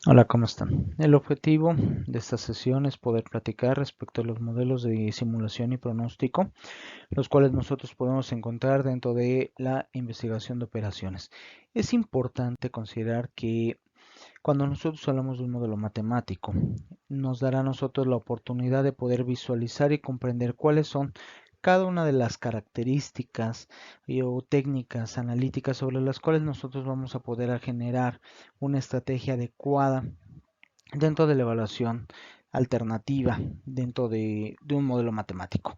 Hola, ¿cómo están? El objetivo de esta sesión es poder platicar respecto a los modelos de simulación y pronóstico, los cuales nosotros podemos encontrar dentro de la investigación de operaciones. Es importante considerar que cuando nosotros hablamos de un modelo matemático, nos dará a nosotros la oportunidad de poder visualizar y comprender cuáles son cada una de las características o técnicas analíticas sobre las cuales nosotros vamos a poder generar una estrategia adecuada dentro de la evaluación alternativa dentro de un modelo matemático.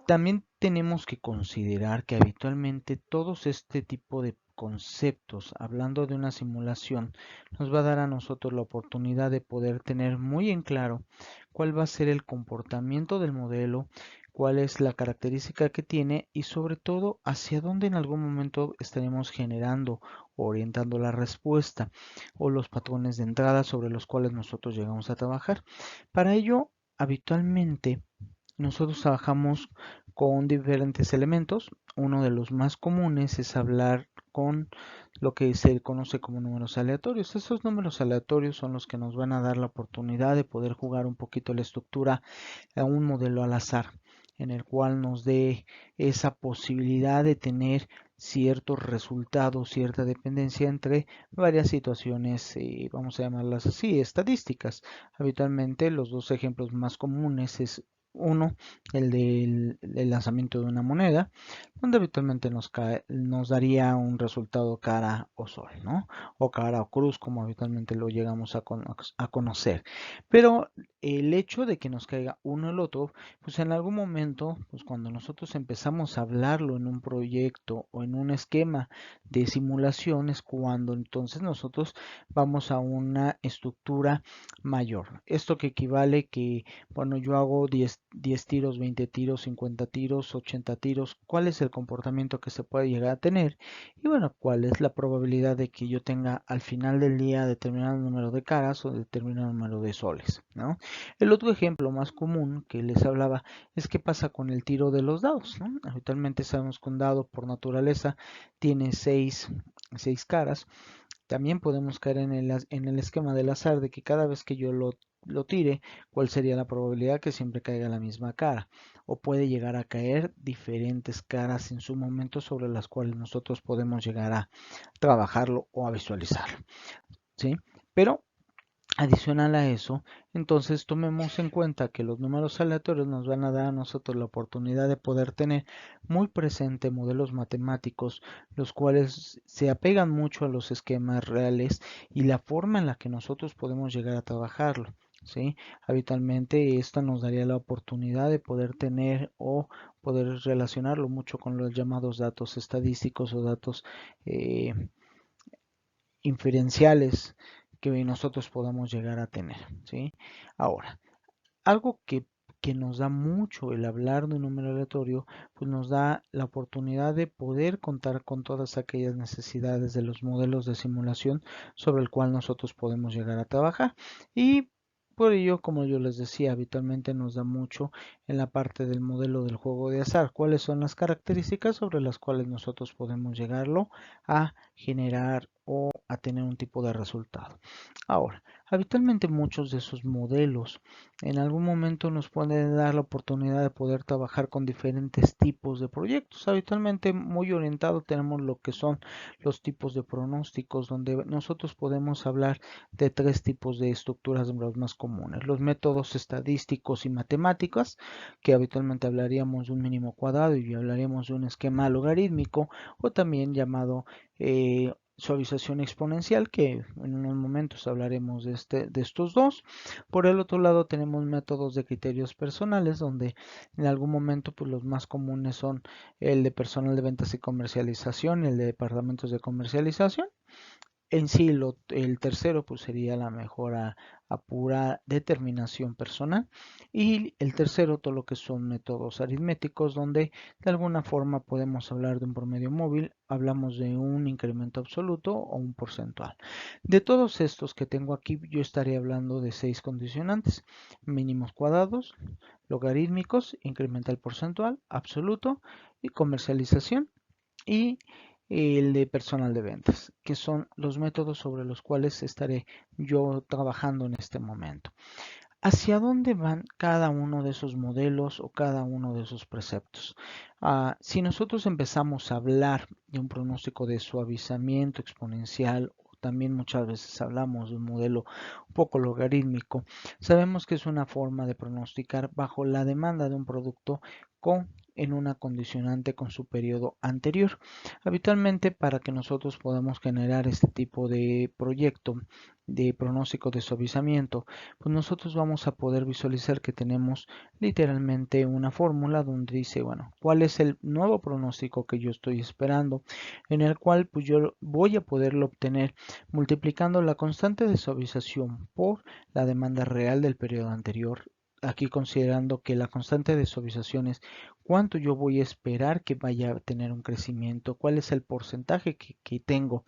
También tenemos que considerar que habitualmente todos este tipo de conceptos, hablando de una simulación, nos va a dar a nosotros la oportunidad de poder tener muy en claro cuál va a ser el comportamiento del modelo, cuál es la característica que tiene y sobre todo hacia dónde en algún momento estaremos generando o orientando la respuesta o los patrones de entrada sobre los cuales nosotros llegamos a trabajar. Para ello, habitualmente nosotros trabajamos con diferentes elementos. Uno de los más comunes es hablar con lo que se conoce como números aleatorios. Estos números aleatorios son los que nos van a dar la oportunidad de poder jugar un poquito la estructura a un modelo al azar, en el cual nos dé esa posibilidad de tener ciertos resultados, cierta dependencia entre varias situaciones, vamos a llamarlas así, estadísticas. Habitualmente los dos ejemplos más comunes es uno, el lanzamiento de una moneda, donde habitualmente nos daría un resultado cara o sol, ¿no? O cara o cruz, como habitualmente lo llegamos a conocer. Pero el hecho de que nos caiga uno el otro, pues en algún momento, pues cuando nosotros empezamos a hablarlo en un proyecto o en un esquema de simulación, es cuando entonces nosotros vamos a una estructura mayor. Esto que equivale que, bueno, yo hago 10 tiros, 20 tiros, 50 tiros, 80 tiros, ¿cuál es el comportamiento que se puede llegar a tener? Y bueno, ¿cuál es la probabilidad de que yo tenga al final del día determinado número de caras o determinado número de soles, ¿no? El otro ejemplo más común que les hablaba es qué pasa con el tiro de los dados, ¿no? Habitualmente sabemos que un dado por naturaleza tiene seis caras. También podemos caer en el esquema del azar de que cada vez que yo lo tire, cuál sería la probabilidad que siempre caiga la misma cara. O puede llegar a caer diferentes caras en su momento sobre las cuales nosotros podemos llegar a trabajarlo o a visualizarlo, ¿sí? Pero adicional a eso, entonces tomemos en cuenta que los números aleatorios nos van a dar a nosotros la oportunidad de poder tener muy presente modelos matemáticos, los cuales se apegan mucho a los esquemas reales y la forma en la que nosotros podemos llegar a trabajarlo. ¿Sí? Habitualmente esto nos daría la oportunidad de poder tener o poder relacionarlo mucho con los llamados datos estadísticos o datos eh, inferenciales que nosotros podamos llegar a tener, ¿sí? Ahora, algo que nos da mucho el hablar de un número aleatorio, pues nos da la oportunidad de poder contar con todas aquellas necesidades de los modelos de simulación sobre el cual nosotros podemos llegar a trabajar. Y por ello, como yo les decía, habitualmente nos da mucho en la parte del modelo del juego de azar. ¿Cuáles son las características sobre las cuales nosotros podemos llegarlo a generar o a tener un tipo de resultado? Ahora, habitualmente muchos de esos modelos en algún momento nos puede dar la oportunidad de poder trabajar con diferentes tipos de proyectos. Habitualmente muy orientado tenemos lo que son los tipos de pronósticos, donde nosotros podemos hablar de tres tipos de estructuras de los más comunes. Los métodos estadísticos y matemáticos, que habitualmente hablaríamos de un mínimo cuadrado y hablaríamos de un esquema logarítmico, o también llamado suavización exponencial, que en unos momentos hablaremos de estos dos. Por el otro lado tenemos métodos de criterios personales, donde en algún momento pues los más comunes son el de personal de ventas y comercialización, el de departamentos de comercialización. En sí, el tercero pues sería la mejora a pura determinación personal. Y el tercero, todo lo que son métodos aritméticos, donde de alguna forma podemos hablar de un promedio móvil, hablamos de un incremento absoluto o un porcentual. De todos estos que tengo aquí, yo estaría hablando de 6 condicionantes: mínimos cuadrados, logarítmicos, incremental porcentual, absoluto y comercialización. Y el de personal de ventas, que son los métodos sobre los cuales estaré yo trabajando en este momento. ¿Hacia dónde van cada uno de esos modelos o cada uno de esos preceptos? Si nosotros empezamos a hablar de un pronóstico de suavizamiento exponencial, o también muchas veces hablamos de un modelo un poco logarítmico, sabemos que es una forma de pronosticar bajo la demanda de un producto en una condicionante con su periodo anterior. Habitualmente, para que nosotros podamos generar este tipo de proyecto de pronóstico de suavizamiento, pues nosotros vamos a poder visualizar que tenemos literalmente una fórmula donde dice, bueno, cuál es el nuevo pronóstico que yo estoy esperando, en el cual pues yo voy a poderlo obtener multiplicando la constante de suavización por la demanda real del periodo anterior. Aquí considerando que la constante de suavización es cuánto yo voy a esperar que vaya a tener un crecimiento, cuál es el porcentaje que tengo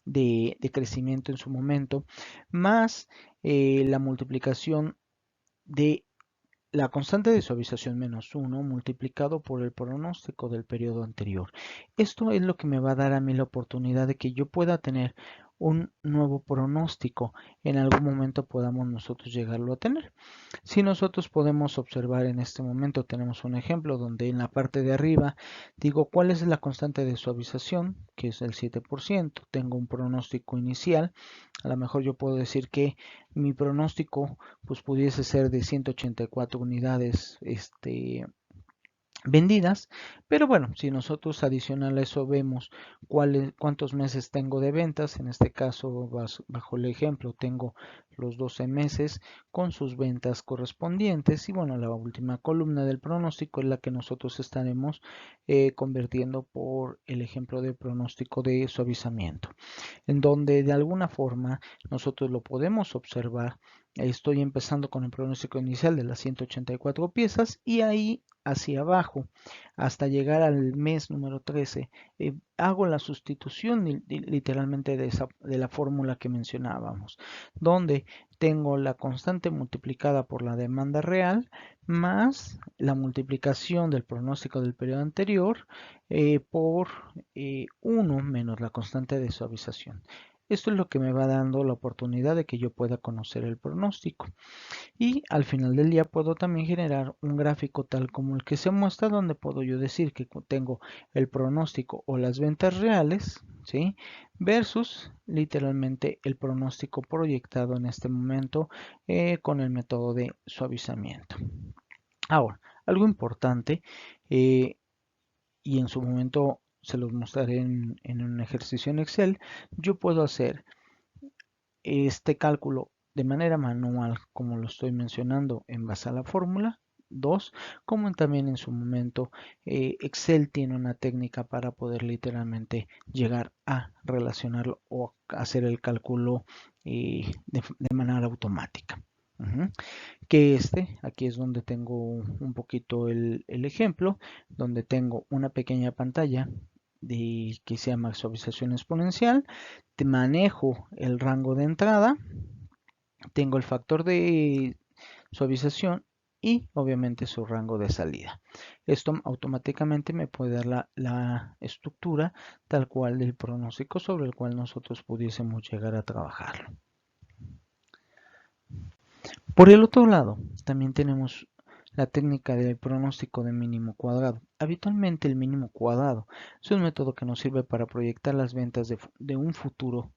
de crecimiento en su momento, más la multiplicación de la constante de suavización menos 1 multiplicado por el pronóstico del periodo anterior. Esto es lo que me va a dar a mí la oportunidad de que yo pueda tener un nuevo pronóstico. En algún momento podamos nosotros llegarlo a tener. Si nosotros podemos observar en este momento, tenemos un ejemplo donde en la parte de arriba digo cuál es la constante de suavización, que es el 7%. Tengo un pronóstico inicial. A lo mejor yo puedo decir que mi pronóstico pues pudiese ser de 184 unidades vendidas, pero bueno, si nosotros adicional a eso vemos cuántos meses tengo de ventas, en este caso bajo el ejemplo tengo los 12 meses con sus ventas correspondientes y bueno, la última columna del pronóstico es la que nosotros estaremos convirtiendo por el ejemplo de pronóstico de suavizamiento, en donde de alguna forma nosotros lo podemos observar. Estoy empezando con el pronóstico inicial de las 184 piezas y ahí hacia abajo hasta llegar al mes número 13 hago la sustitución literalmente de la fórmula que mencionábamos, donde tengo la constante multiplicada por la demanda real más la multiplicación del pronóstico del periodo anterior por 1 menos la constante de suavización. Esto es lo que me va dando la oportunidad de que yo pueda conocer el pronóstico. Y al final del día puedo también generar un gráfico tal como el que se muestra, donde puedo yo decir que tengo el pronóstico o las ventas reales, ¿sí? Versus literalmente el pronóstico proyectado en este momento con el método de suavizamiento. Ahora, algo importante, y en su momento se los mostraré en un ejercicio en Excel, yo puedo hacer este cálculo de manera manual, como lo estoy mencionando, en base a la fórmula 2, como también en su momento Excel tiene una técnica para poder literalmente llegar a relacionarlo o hacer el cálculo de manera automática. Que aquí es donde tengo un poquito el ejemplo, donde tengo una pequeña pantalla que se llama suavización exponencial, te manejo el rango de entrada, tengo el factor de suavización y obviamente su rango de salida. Esto automáticamente me puede dar la estructura tal cual del pronóstico sobre el cual nosotros pudiésemos llegar a trabajarlo. Por el otro lado, también tenemos la técnica del pronóstico de mínimo cuadrado. Habitualmente el mínimo cuadrado es un método que nos sirve para proyectar las ventas de un futuro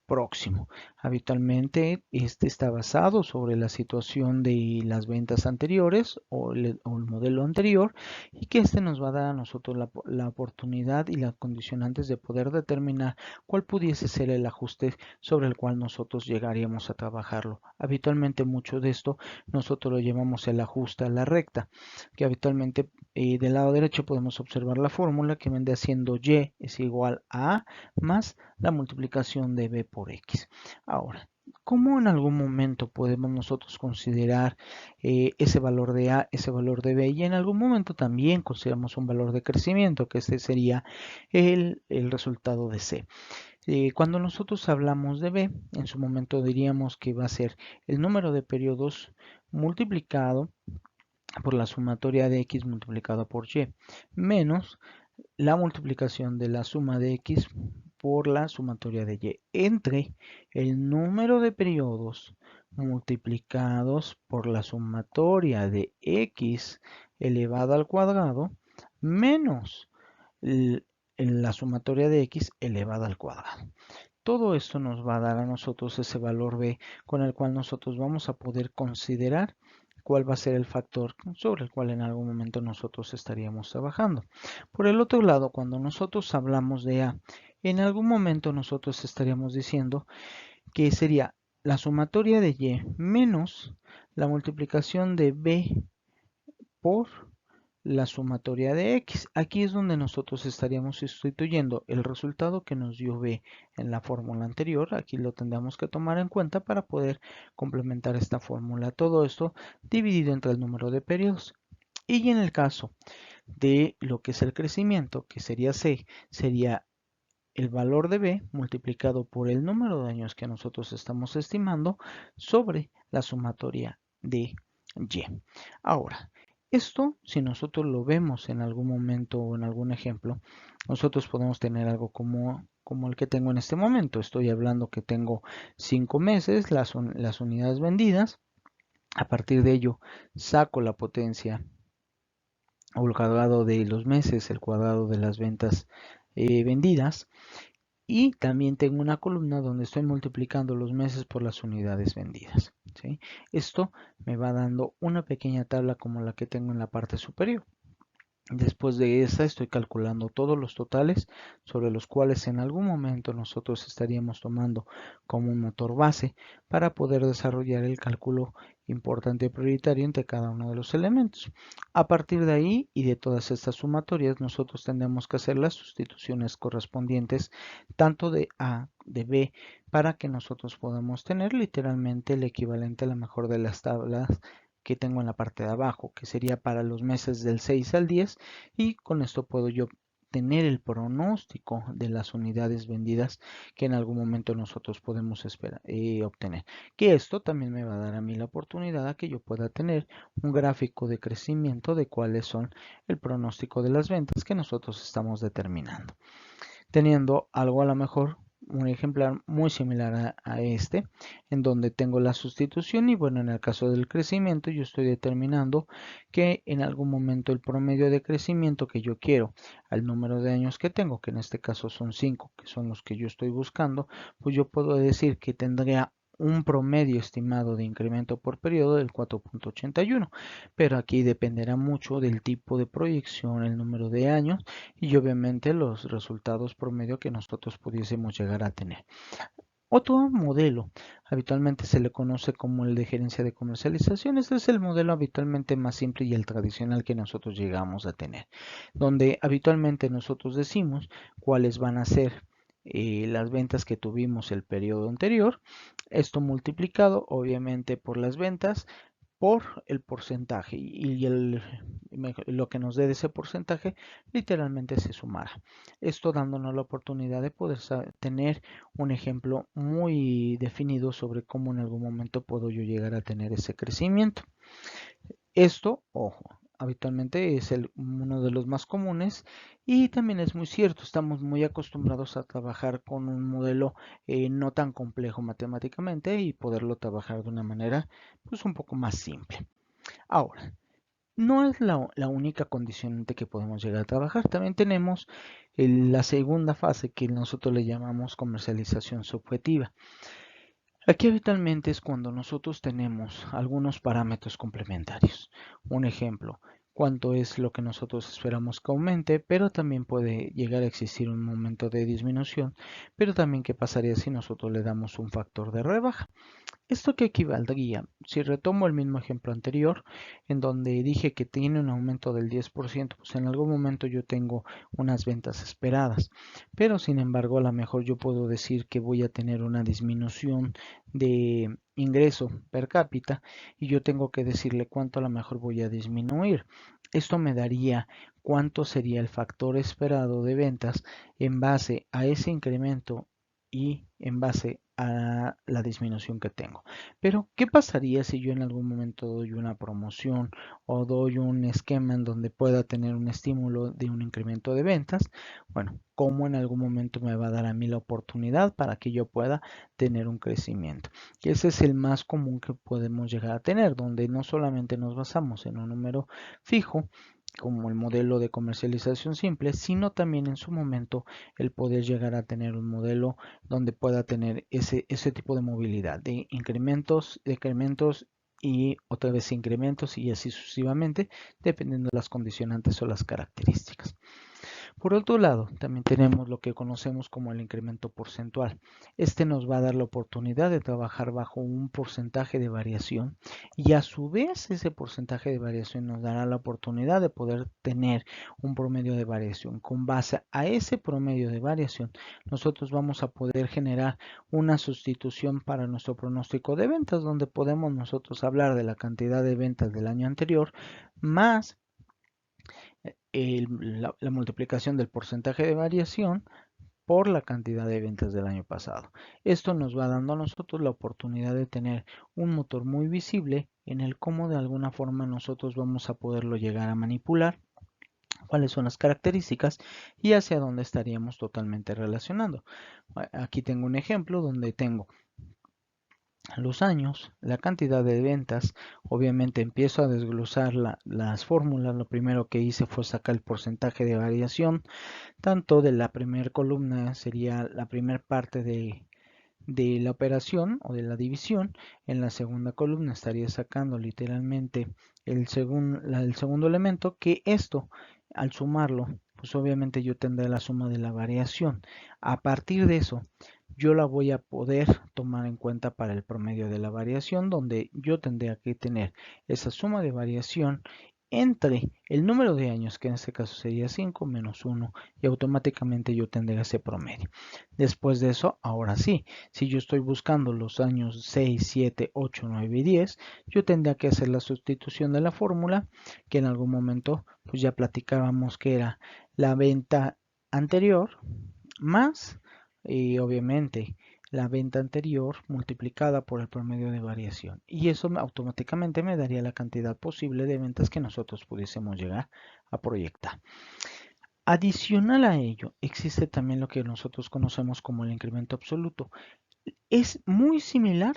próximo. Habitualmente este está basado sobre la situación de las ventas anteriores o el modelo anterior y que este nos va a dar a nosotros la oportunidad y las condicionantes de poder determinar cuál pudiese ser el ajuste sobre el cual nosotros llegaríamos a trabajarlo. Habitualmente mucho de esto nosotros lo llamamos el ajuste a la recta, que habitualmente del lado derecho podemos observar la fórmula que vendría siendo Y es igual a A más la multiplicación de B por X. Ahora, ¿cómo en algún momento podemos nosotros considerar ese valor de A, ese valor de B? Y en algún momento también consideramos un valor de crecimiento, que este sería el resultado de C. Cuando nosotros hablamos de B, en su momento diríamos que va a ser el número de periodos multiplicado por la sumatoria de X multiplicado por Y, menos la multiplicación de la suma de X por la sumatoria de Y entre el número de periodos multiplicados por la sumatoria de X elevado al cuadrado menos la sumatoria de X elevada al cuadrado. Todo esto nos va a dar a nosotros ese valor B con el cual nosotros vamos a poder considerar cuál va a ser el factor sobre el cual en algún momento nosotros estaríamos trabajando. Por el otro lado, cuando nosotros hablamos de A, en algún momento nosotros estaríamos diciendo que sería la sumatoria de Y menos la multiplicación de B por la sumatoria de X. Aquí es donde nosotros estaríamos sustituyendo el resultado que nos dio B en la fórmula anterior. Aquí lo tendríamos que tomar en cuenta para poder complementar esta fórmula. Todo esto dividido entre el número de periodos. Y en el caso de lo que es el crecimiento, que sería C, sería el valor de B multiplicado por el número de años que nosotros estamos estimando sobre la sumatoria de Y. Ahora, esto, si nosotros lo vemos en algún momento o en algún ejemplo, nosotros podemos tener algo como el que tengo en este momento. Estoy hablando que tengo 5 meses, las unidades vendidas. A partir de ello, saco la potencia o el cuadrado de los meses, el cuadrado de las ventas vendidas. Y también tengo una columna donde estoy multiplicando los meses por las unidades vendidas, ¿sí? Esto me va dando una pequeña tabla como la que tengo en la parte superior. Después de esta estoy calculando todos los totales sobre los cuales en algún momento nosotros estaríamos tomando como un motor base para poder desarrollar el cálculo importante y prioritario entre cada uno de los elementos. A partir de ahí y de todas estas sumatorias nosotros tendremos que hacer las sustituciones correspondientes tanto de A, de B, para que nosotros podamos tener literalmente el equivalente a la mejor de las tablas que tengo en la parte de abajo, que sería para los meses del 6 al 10, y con esto puedo yo tener el pronóstico de las unidades vendidas que en algún momento nosotros podemos obtener. Que esto también me va a dar a mí la oportunidad a que yo pueda tener un gráfico de crecimiento de cuáles son el pronóstico de las ventas que nosotros estamos determinando. Teniendo algo a lo mejor un ejemplar muy similar a este, en donde tengo la sustitución y bueno, en el caso del crecimiento yo estoy determinando que en algún momento el promedio de crecimiento que yo quiero al número de años que tengo, que en este caso son 5, que son los que yo estoy buscando, pues yo puedo decir que tendría un promedio estimado de incremento por periodo del 4.81, pero aquí dependerá mucho del tipo de proyección, el número de años y obviamente los resultados promedio que nosotros pudiésemos llegar a tener. Otro modelo habitualmente se le conoce como el de gerencia de comercialización. Este es el modelo habitualmente más simple y el tradicional que nosotros llegamos a tener, donde habitualmente nosotros decimos cuáles van a ser las ventas que tuvimos el periodo anterior, esto multiplicado obviamente por las ventas por el porcentaje y lo que nos dé de ese porcentaje literalmente se sumará. Esto dándonos la oportunidad de poder tener un ejemplo muy definido sobre cómo en algún momento puedo yo llegar a tener ese crecimiento. Esto, ojo, habitualmente es uno de los más comunes y también es muy cierto, estamos muy acostumbrados a trabajar con un modelo no tan complejo matemáticamente y poderlo trabajar de una manera pues un poco más simple. Ahora, no es la única condicionante que podemos llegar a trabajar, también tenemos la segunda fase que nosotros le llamamos comercialización subjetiva. Aquí habitualmente es cuando nosotros tenemos algunos parámetros complementarios. Un ejemplo, cuánto es lo que nosotros esperamos que aumente, pero también puede llegar a existir un momento de disminución, pero también qué pasaría si nosotros le damos un factor de rebaja. ¿Esto qué equivaldría? Si retomo el mismo ejemplo anterior, en donde dije que tiene un aumento del 10%, pues en algún momento yo tengo unas ventas esperadas, pero sin embargo a lo mejor yo puedo decir que voy a tener una disminución de ingreso per cápita y yo tengo que decirle cuánto a lo mejor voy a disminuir. Esto me daría cuánto sería el factor esperado de ventas en base a ese incremento y en base a la disminución que tengo. Pero, ¿qué pasaría si yo en algún momento doy una promoción o doy un esquema en donde pueda tener un estímulo de un incremento de ventas? Bueno, ¿cómo en algún momento me va a dar a mí la oportunidad para que yo pueda tener un crecimiento? Y ese es el más común que podemos llegar a tener, donde no solamente nos basamos en un número fijo, como el modelo de comercialización simple, sino también en su momento el poder llegar a tener un modelo donde pueda tener ese tipo de movilidad, de incrementos, decrementos y otra vez incrementos y así sucesivamente, dependiendo de las condicionantes o las características. Por otro lado, también tenemos lo que conocemos como el incremento porcentual. Este nos va a dar la oportunidad de trabajar bajo un porcentaje de variación y a su vez ese porcentaje de variación nos dará la oportunidad de poder tener un promedio de variación. Con base a ese promedio de variación, nosotros vamos a poder generar una sustitución para nuestro pronóstico de ventas, donde podemos nosotros hablar de la cantidad de ventas del año anterior más la multiplicación del porcentaje de variación por la cantidad de ventas del año pasado. Esto nos va dando a nosotros la oportunidad de tener un motor muy visible en el cómo de alguna forma nosotros vamos a poderlo llegar a manipular, cuáles son las características y hacia dónde estaríamos totalmente relacionando. Aquí tengo un ejemplo donde tengo los años, la cantidad de ventas, obviamente empiezo a desglosar las fórmulas. Lo primero que hice fue sacar el porcentaje de variación, tanto de la primera columna sería la primera parte de la operación o de la división. En la segunda columna estaría sacando literalmente el segundo elemento, que esto al sumarlo, pues obviamente yo tendré la suma de la variación. A partir de eso, yo la voy a poder tomar en cuenta para el promedio de la variación, donde yo tendría que tener esa suma de variación entre el número de años, que en este caso sería 5 menos 1, y automáticamente yo tendré ese promedio. Después de eso, ahora sí, si yo estoy buscando los años 6, 7, 8, 9 y 10, yo tendría que hacer la sustitución de la fórmula, que en algún momento pues ya platicábamos que era la venta anterior más y obviamente la venta anterior multiplicada por el promedio de variación, y eso automáticamente me daría la cantidad posible de ventas que nosotros pudiésemos llegar a proyectar. Adicional a ello, existe también lo que nosotros conocemos como el incremento absoluto. Es muy similar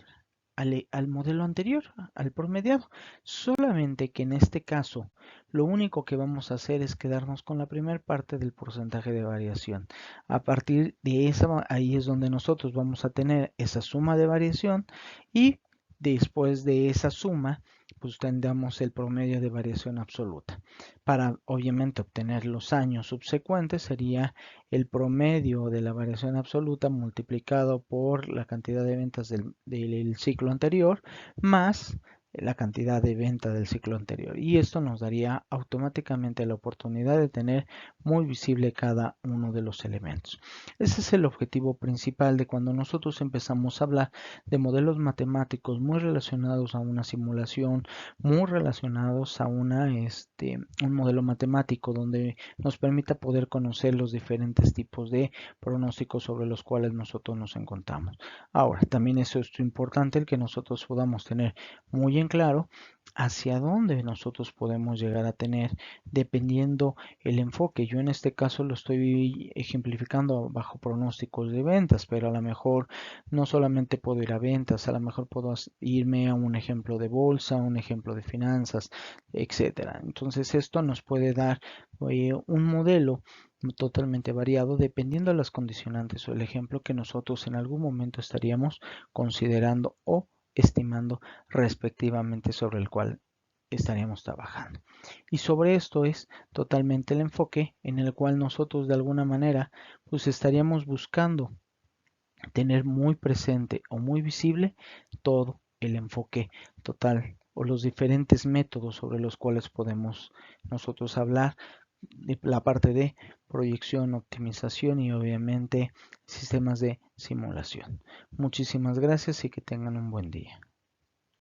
al modelo anterior, al promediado, solamente que en este caso lo único que vamos a hacer es quedarnos con la primera parte del porcentaje de variación. A partir de esa, ahí es donde nosotros vamos a tener esa suma de variación y después de esa suma, pues tendremos el promedio de variación absoluta. Para obviamente obtener los años subsecuentes sería el promedio de la variación absoluta multiplicado por la cantidad de ventas del ciclo anterior más la cantidad de venta del ciclo anterior, y esto nos daría automáticamente la oportunidad de tener muy visible cada uno de los elementos. Ese es el objetivo principal de cuando nosotros empezamos a hablar de modelos matemáticos muy relacionados a una simulación, muy relacionados a un modelo matemático donde nos permita poder conocer los diferentes tipos de pronósticos sobre los cuales nosotros nos encontramos. Ahora, también eso es importante, el que nosotros podamos tener muy en claro hacia dónde nosotros podemos llegar a tener dependiendo el enfoque. Yo en este caso lo estoy ejemplificando bajo pronósticos de ventas, pero a lo mejor no solamente puedo ir a ventas, a lo mejor puedo irme a un ejemplo de bolsa, un ejemplo de finanzas, etcétera. Entonces esto nos puede dar un modelo totalmente variado dependiendo de las condicionantes o el ejemplo que nosotros en algún momento estaríamos considerando o estimando respectivamente sobre el cual estaríamos trabajando. Y sobre esto es totalmente el enfoque en el cual nosotros de alguna manera pues estaríamos buscando tener muy presente o muy visible todo el enfoque total o los diferentes métodos sobre los cuales podemos nosotros hablar de la parte de proyección, optimización y obviamente sistemas de simulación. Muchísimas gracias y que tengan un buen día.